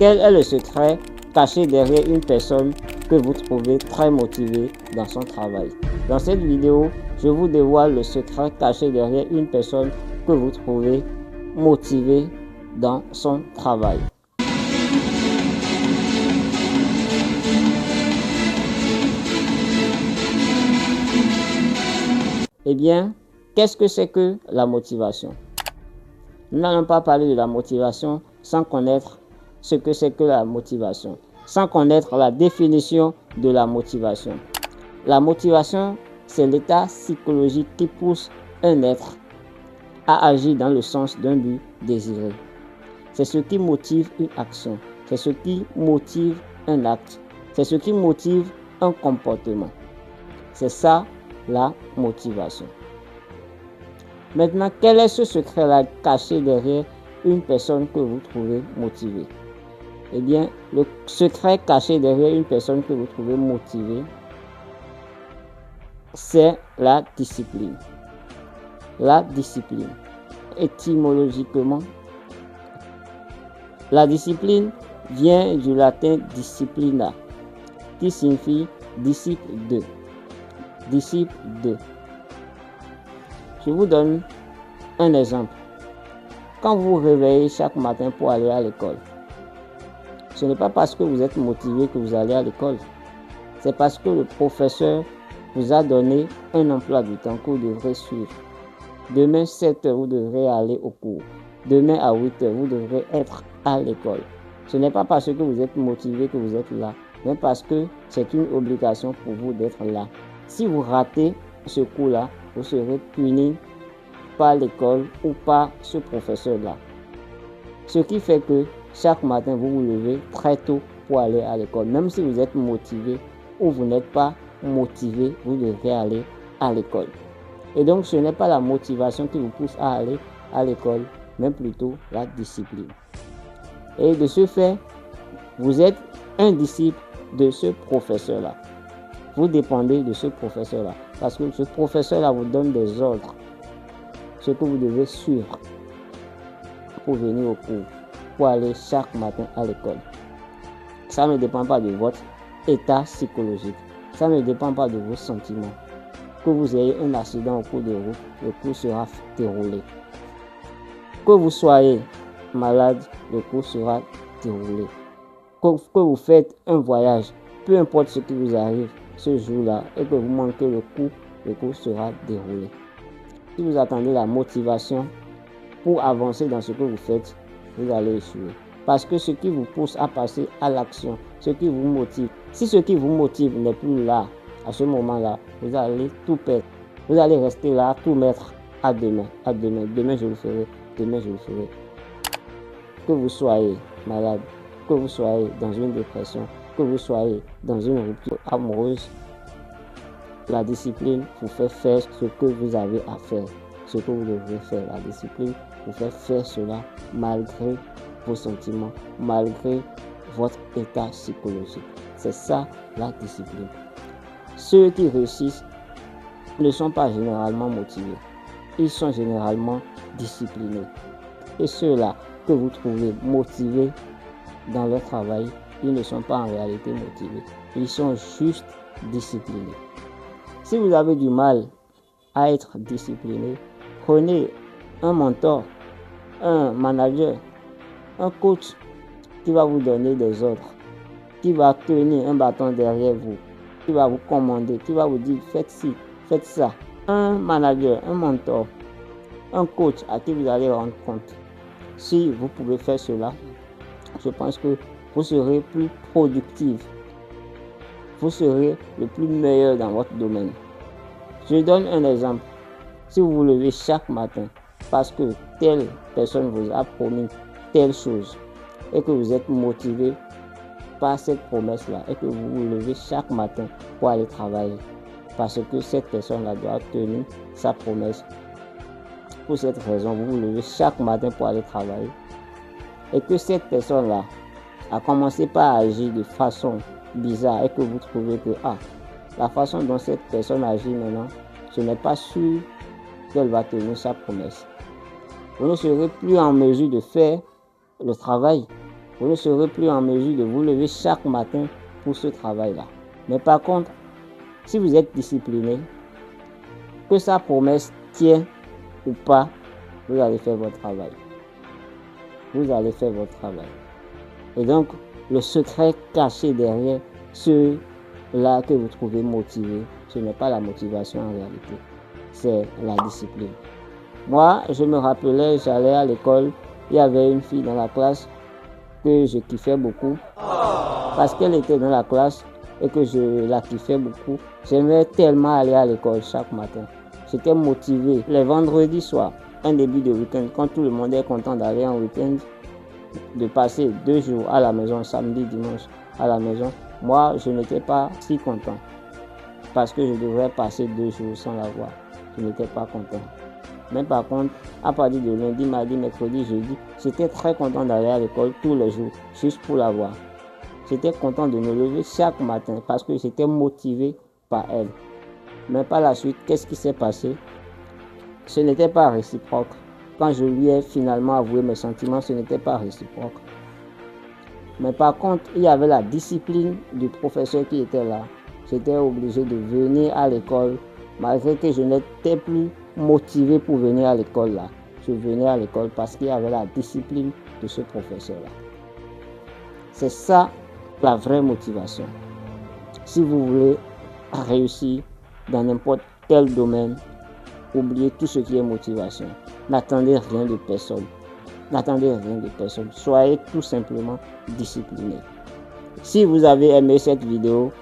Quel est le secret caché derrière une personne que vous trouvez très motivée dans son travail? Dans cette vidéo, je vous dévoile le secret caché derrière une personne que vous trouvez motivée dans son travail. Eh bien, qu'est-ce que c'est que la motivation? Nous n'allons pas parler de la motivation sans connaître ce que c'est que la motivation, sans connaître la définition de la motivation. La motivation, c'est l'état psychologique qui pousse un être à agir dans le sens d'un but désiré. C'est ce qui motive une action, c'est ce qui motive un acte, c'est ce qui motive un comportement. C'est ça la motivation. Maintenant, quel est ce secret-là caché derrière une personne que vous trouvez motivée? Eh bien, le secret caché derrière une personne que vous trouvez motivée, c'est la discipline. La discipline. Étymologiquement, la discipline vient du latin disciplina, qui signifie disciple de. Disciple de. Je vous donne un exemple. Quand vous vous réveillez chaque matin pour aller à l'école, ce n'est pas parce que vous êtes motivé que vous allez à l'école. C'est parce que le professeur vous a donné un emploi du temps que vous devrez suivre. Demain 7 h, vous devrez aller au cours. Demain à 8 h, vous devrez être à l'école. Ce n'est pas parce que vous êtes motivé que vous êtes là, mais parce que c'est une obligation pour vous d'être là. Si vous ratez ce cours-là, vous serez puni par l'école ou par ce professeur-là. Ce qui fait que chaque matin, vous vous levez très tôt pour aller à l'école. Même si vous êtes motivé ou vous n'êtes pas motivé, vous devrez aller à l'école. Et donc, ce n'est pas la motivation qui vous pousse à aller à l'école, mais plutôt la discipline. Et de ce fait, vous êtes un disciple de ce professeur-là. Vous dépendez de ce professeur-là. Parce que ce professeur-là vous donne des ordres. Ce que vous devez suivre pour venir au cours, pour aller chaque matin à l'école. Ça ne dépend pas de votre état psychologique. Ça ne dépend pas de vos sentiments. Que vous ayez un accident au cours de route, le cours sera déroulé. Que vous soyez malade, le cours sera déroulé. Que vous faites un voyage, peu importe ce qui vous arrive ce jour-là et que vous manquez le cours sera déroulé. Si vous attendez la motivation pour avancer dans ce que vous faites, vous allez échouer. Parce que ce qui vous pousse à passer à l'action, ce qui vous motive, si ce qui vous motive n'est plus là, à ce moment-là, vous allez tout perdre. Vous allez rester là, tout mettre à demain, à demain. Demain, je le ferai. Demain, je le ferai. Que vous soyez malade, que vous soyez dans une dépression, que vous soyez dans une rupture amoureuse, la discipline vous fait faire ce que vous avez à faire, ce que vous devez faire. La discipline vous fait faire cela malgré vos sentiments, malgré votre état psychologique. C'est ça la discipline. Ceux qui réussissent ne sont pas généralement motivés. Ils sont généralement disciplinés. Et ceux-là que vous trouvez motivés dans leur travail, ils ne sont pas en réalité motivés. Ils sont juste disciplinés. Si vous avez du mal à être discipliné, prenez un mentor, un manager, un coach qui va vous donner des ordres, qui va tenir un bâton derrière vous, qui va vous commander, qui va vous dire faites ci, faites ça. Un manager, un mentor, un coach à qui vous allez rendre compte. Si vous pouvez faire cela, je pense que vous serez plus productif. Vous serez le plus meilleur dans votre domaine. Je donne un exemple. Si vous vous levez chaque matin parce que telle personne vous a promis telle chose et que vous êtes motivé par cette promesse-là et que vous vous levez chaque matin pour aller travailler parce que cette personne-là doit tenir sa promesse. Pour cette raison, vous vous levez chaque matin pour aller travailler et que cette personne-là a commencé par agir de façon bizarre et que vous trouvez que la façon dont cette personne agit maintenant, ce n'est pas sûr qu'elle va tenir sa promesse. Vous ne serez plus en mesure de faire le travail vous ne serez plus en mesure de vous lever chaque matin pour ce travail-là. Mais par contre, si vous êtes discipliné, que sa promesse tienne ou pas, vous allez faire votre travail. Vous allez faire votre travail. Et donc, le secret caché derrière ceux-là que vous trouvez motivés, ce n'est pas la motivation en réalité, c'est la discipline. Moi, je me rappelais, j'allais à l'école, il y avait une fille dans la classe que je kiffais beaucoup parce qu'elle était dans la classe et que je la kiffais beaucoup. J'aimais tellement aller à l'école chaque matin. J'étais motivé. Les vendredis soirs, un début de week-end, quand tout le monde est content d'aller en week-end, de passer 2 jours à la maison, samedi, dimanche à la maison, moi, je n'étais pas si content parce que je devrais passer 2 jours sans la voir. Je n'étais pas content. Mais par contre, à partir de lundi, mardi, mercredi, jeudi, j'étais très content d'aller à l'école tous les jours, juste pour la voir. J'étais content de me lever chaque matin parce que j'étais motivé par elle. Mais par la suite, qu'est-ce qui s'est passé? Ce n'était pas réciproque. Quand je lui ai finalement avoué mes sentiments, ce n'était pas réciproque. Mais par contre, il y avait la discipline du professeur qui était là. J'étais obligé de venir à l'école, malgré que je n'étais plus motivé pour venir à l'école là. Je venais à l'école parce qu'il y avait la discipline de ce professeur-là. C'est ça la vraie motivation. Si vous voulez réussir dans n'importe quel domaine, oubliez tout ce qui est motivation. N'attendez rien de personne. N'attendez rien de personne. Soyez tout simplement discipliné. Si vous avez aimé cette vidéo,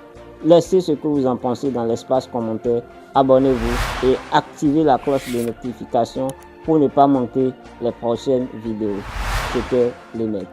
laissez ce que vous en pensez dans l'espace commentaire. Abonnez-vous et activez la cloche de notification pour ne pas manquer les prochaines vidéos. C'était le mec.